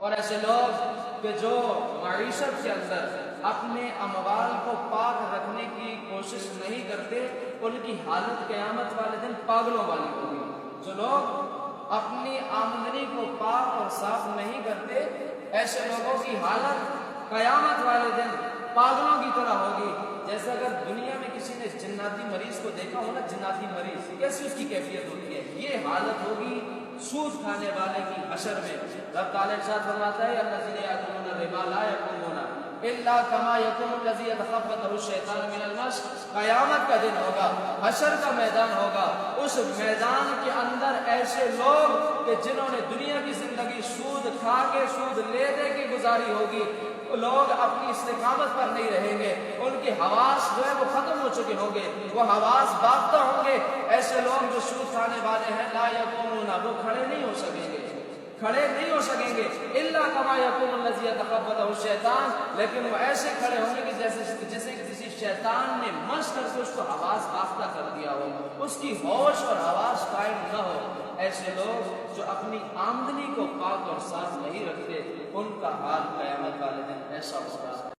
اور ایسے لوگ کہ جو معیشت کے اندر اپنے اموال کو پاک رکھنے کی کوشش نہیں کرتے، ان کی حالت قیامت والے دن پاگلوں والی ہوگی۔ جو لوگ اپنی آمدنی کو پاک اور صاف نہیں کرتے، ایسے لوگوں کی حالت قیامت والے دن پاگلوں کی طرح ہوگی۔ جیسے اگر دنیا میں کسی نے جناتی مریض کو دیکھا ہو نا، جناتی مریض کیسی اس کی کیفیت ہوتی ہے، یہ حالت ہوگی سود کھانے والے کی حشر میں۔ رب تعالیٰ ارشاد فرماتا ہے الذین یأکلون الربا لا یقومون الا کما یقوم الذی یتخبطہ الشیطان من المس۔ قیامت کا دن ہوگا، حشر کا میدان ہوگا، اس میدان کے اندر ایسے لوگ کہ جنہوں نے دنیا کی زندگی سود کھا کے، سود لے دے کے گزاری ہوگی، لوگ اپنی استقامت پر نہیں رہیں گے، ان کے حواس جو ہے وہ ختم ہو چکے ہوں گے، وہ حواس باختہ ہوں گے۔ ایسے لوگ جو سود کھانے والے ہیں لا یقومون، وہ کھڑے نہیں ہو سکیں گے، کھڑے نہیں ہو سکیں گے الا کما یقوم الذی یتخبطہ الشیطان، لیکن وہ ایسے کھڑے ہوں گے کہ جیسے کسی شیطان نے مس کر کے اس کو حواس باختہ کر دیا ہو، اس کی ہوش اور حواس قائم نہ ہو۔ ایسے لوگ جو اپنی آمدنی کو پاک اور صاف نہیں رکھتے، ان کا حال قیامت والے دن ایسا ہوگا